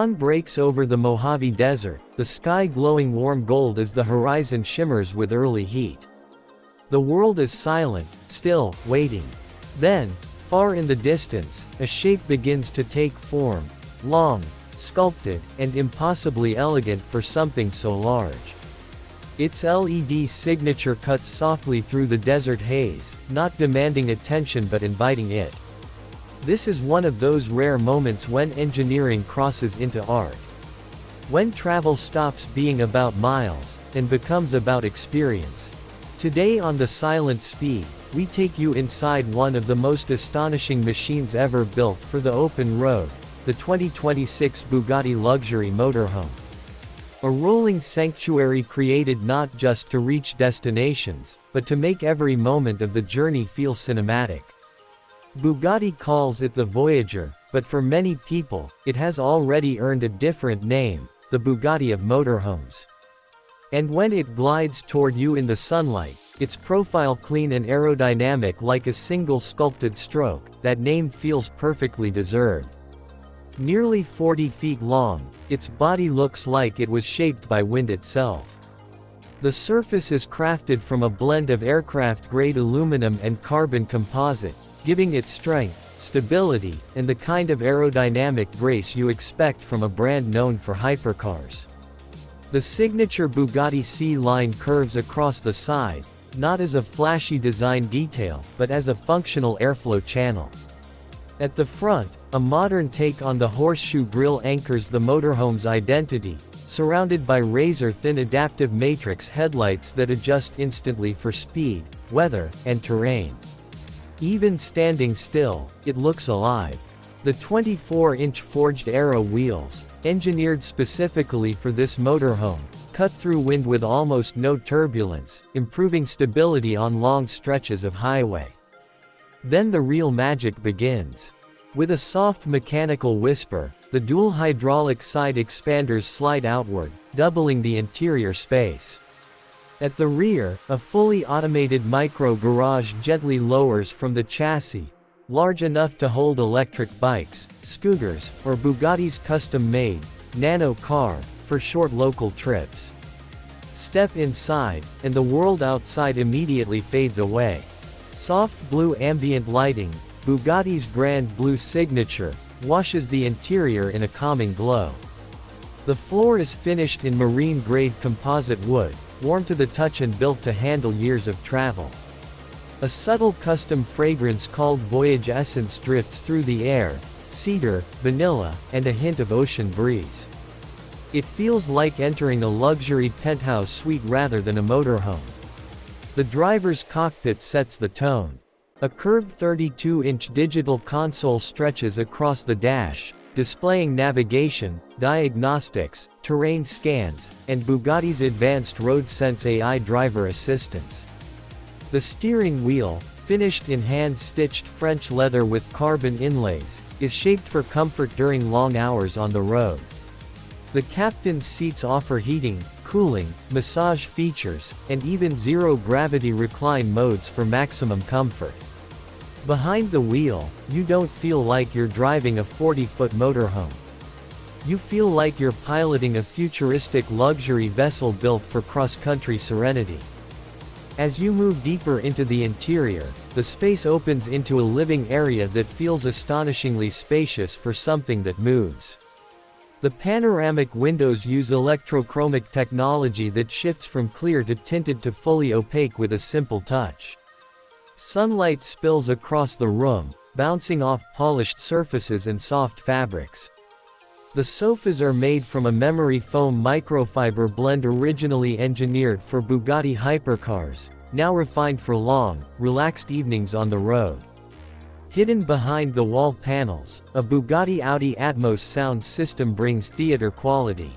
Dawn breaks over the Mojave Desert, the sky glowing warm gold as the horizon shimmers with early heat. The world is silent, still, waiting. Then, far in the distance, a shape begins to take form, long, sculpted, and impossibly elegant for something so large. Its LED signature cuts softly through the desert haze, not demanding attention but inviting it. This is one of those rare moments when engineering crosses into art. When travel stops being about miles, and becomes about experience. Today on The Silent Speed, we take you inside one of the most astonishing machines ever built for the open road, the 2026 Bugatti Luxury Motorhome. A rolling sanctuary created not just to reach destinations, but to make every moment of the journey feel cinematic. Bugatti calls it the Voyager, but for many people, it has already earned a different name, the Bugatti of motorhomes. And when it glides toward you in the sunlight, its profile clean and aerodynamic like a single sculpted stroke, that name feels perfectly deserved. Nearly 40 feet long, its body looks like it was shaped by wind itself. The surface is crafted from a blend of aircraft-grade aluminum and carbon composite, giving it strength, stability, and the kind of aerodynamic grace you expect from a brand known for hypercars. The signature Bugatti C-line curves across the side, not as a flashy design detail, but as a functional airflow channel. At the front, a modern take on the horseshoe grille anchors the motorhome's identity, surrounded by razor-thin adaptive matrix headlights that adjust instantly for speed, weather, and terrain. Even standing still, it looks alive. The 24-inch forged aero wheels, engineered specifically for this motorhome, cut through wind with almost no turbulence, improving stability on long stretches of highway. Then the real magic begins. With a soft mechanical whisper, the dual hydraulic side expanders slide outward, doubling the interior space. At the rear, a fully automated micro-garage gently lowers from the chassis, large enough to hold electric bikes, scooters, or Bugatti's custom-made, nano car, for short local trips. Step inside, and the world outside immediately fades away. Soft blue ambient lighting, Bugatti's Grand Blue signature, washes the interior in a calming glow. The floor is finished in marine-grade composite wood, warm to the touch and built to handle years of travel. A subtle custom fragrance called Voyage Essence drifts through the air, cedar, vanilla, and a hint of ocean breeze. It feels like entering a luxury penthouse suite rather than a motorhome. The driver's cockpit sets the tone. A curved 32-inch digital console stretches across the dash, displaying navigation, diagnostics, terrain scans, and Bugatti's advanced Road Sense AI driver assistance. The steering wheel, finished in hand-stitched French leather with carbon inlays, is shaped for comfort during long hours on the road. The captain's seats offer heating, cooling, massage features, and even zero-gravity recline modes for maximum comfort. Behind the wheel, you don't feel like you're driving a 40-foot motorhome. You feel like you're piloting a futuristic luxury vessel built for cross-country serenity. As you move deeper into the interior, the space opens into a living area that feels astonishingly spacious for something that moves. The panoramic windows use electrochromic technology that shifts from clear to tinted to fully opaque with a simple touch. Sunlight spills across the room, bouncing off polished surfaces and soft fabrics. The sofas are made from a memory foam microfiber blend originally engineered for Bugatti hypercars, now refined for long, relaxed evenings on the road. Hidden behind the wall panels, a Bugatti Audi Atmos sound system brings theater quality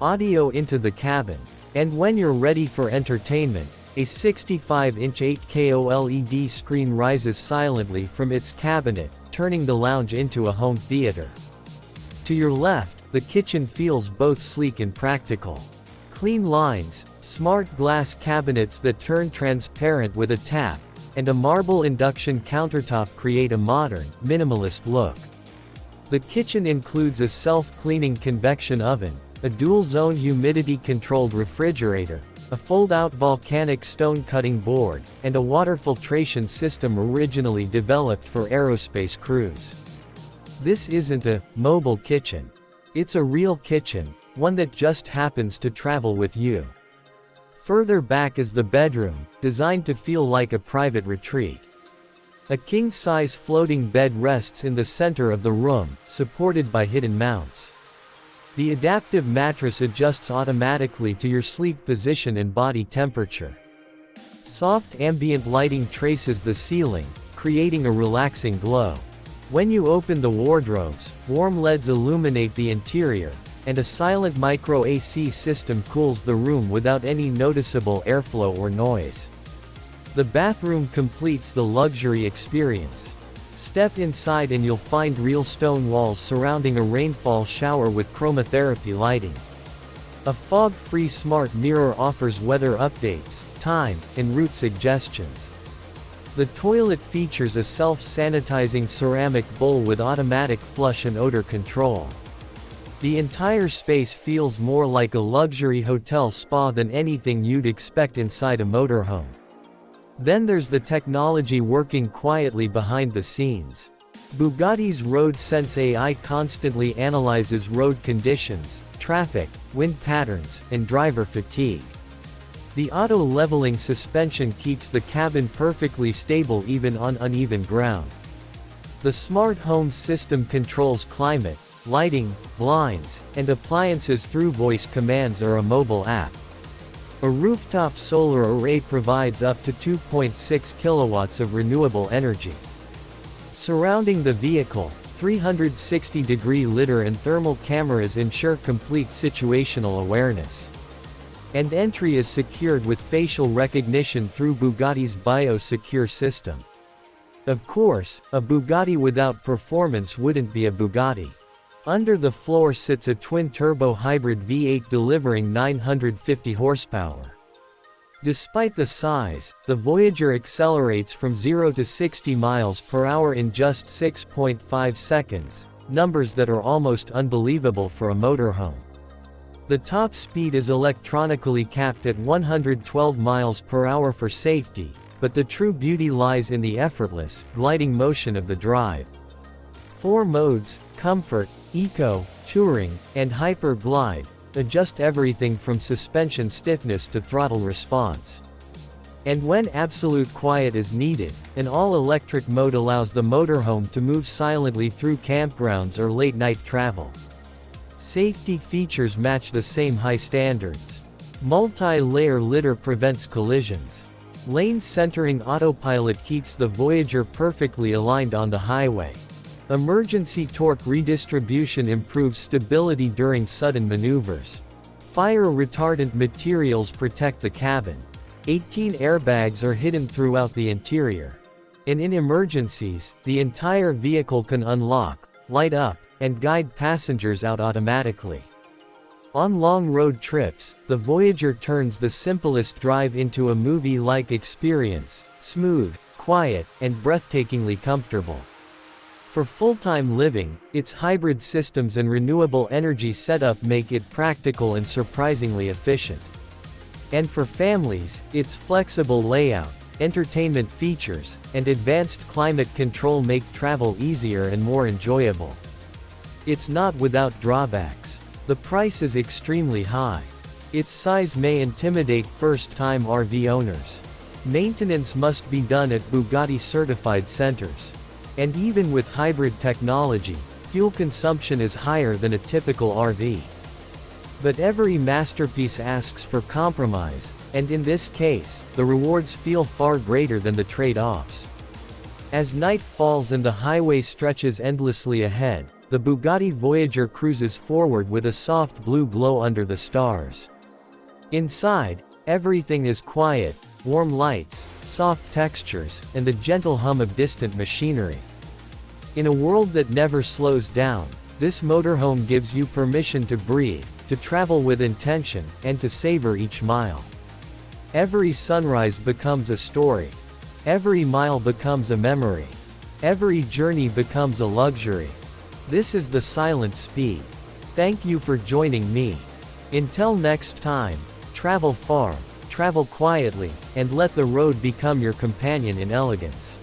audio into the cabin. And when you're ready for entertainment, a 65-inch 8K OLED screen rises silently from its cabinet, turning the lounge into a home theater. To your left, the kitchen feels both sleek and practical. Clean lines, smart glass cabinets that turn transparent with a tap, and a marble induction countertop create a modern, minimalist look. The kitchen includes a self-cleaning convection oven, a dual-zone humidity-controlled refrigerator, a fold-out volcanic stone cutting board, and a water filtration system originally developed for aerospace crews. This isn't a mobile kitchen. It's a real kitchen, one that just happens to travel with you. Further back is the bedroom, designed to feel like a private retreat. A king-size floating bed rests in the center of the room, supported by hidden mounts. The adaptive mattress adjusts automatically to your sleep position and body temperature. Soft ambient lighting traces the ceiling, creating a relaxing glow. When you open the wardrobes, warm LEDs illuminate the interior, and a silent micro AC system cools the room without any noticeable airflow or noise. The bathroom completes the luxury experience. Step inside and you'll find real stone walls surrounding a rainfall shower with chromotherapy lighting. A fog-free smart mirror offers weather updates, time, and route suggestions. The toilet features a self-sanitizing ceramic bowl with automatic flush and odor control. The entire space feels more like a luxury hotel spa than anything you'd expect inside a motorhome. Then there's the technology working quietly behind the scenes. Bugatti's Road Sense AI constantly analyzes road conditions, traffic, wind patterns, and driver fatigue. The auto-leveling suspension keeps the cabin perfectly stable even on uneven ground. The smart home system controls climate, lighting, blinds, and appliances through voice commands or a mobile app. A rooftop solar array provides up to 2.6 kilowatts of renewable energy. Surrounding the vehicle, 360-degree lidar and thermal cameras ensure complete situational awareness. And entry is secured with facial recognition through Bugatti's BioSecure system. Of course, a Bugatti without performance wouldn't be a Bugatti. Under the floor sits a twin-turbo hybrid V8 delivering 950 horsepower. Despite the size, the Voyager accelerates from 0 to 60 miles per hour in just 6.5 seconds, numbers that are almost unbelievable for a motorhome. The top speed is electronically capped at 112 miles per hour for safety, but the true beauty lies in the effortless, gliding motion of the drive. 4 modes, Comfort, Eco, Touring, and Hyper Glide, adjust everything from suspension stiffness to throttle response. And when absolute quiet is needed, an all-electric mode allows the motorhome to move silently through campgrounds or late-night travel. Safety features match the same high standards. Multi-layer lidar prevents collisions. Lane centering autopilot keeps the Voyager perfectly aligned on the highway. Emergency torque redistribution improves stability during sudden maneuvers. Fire retardant materials protect the cabin. 18 airbags are hidden throughout the interior. And in emergencies, the entire vehicle can unlock, light up, and guide passengers out automatically. On long road trips, the Voyager turns the simplest drive into a movie-like experience, smooth, quiet, and breathtakingly comfortable. For full-time living, its hybrid systems and renewable energy setup make it practical and surprisingly efficient. And for families, its flexible layout, entertainment features, and advanced climate control make travel easier and more enjoyable. It's not without drawbacks. The price is extremely high. Its size may intimidate first-time RV owners. Maintenance must be done at Bugatti-certified centers. And even with hybrid technology, fuel consumption is higher than a typical RV. But every masterpiece asks for compromise, and in this case, the rewards feel far greater than the trade-offs. As night falls and the highway stretches endlessly ahead, the Bugatti Voyager cruises forward with a soft blue glow under the stars. Inside, everything is quiet, warm lights, soft textures, and the gentle hum of distant machinery. In a world that never slows down, this motorhome gives you permission to breathe, to travel with intention, and to savor each mile. Every sunrise becomes a story. Every mile becomes a memory. Every journey becomes a luxury. This is the silent speed. Thank you for joining me. Until next time, travel far, travel quietly, and let the road become your companion in elegance.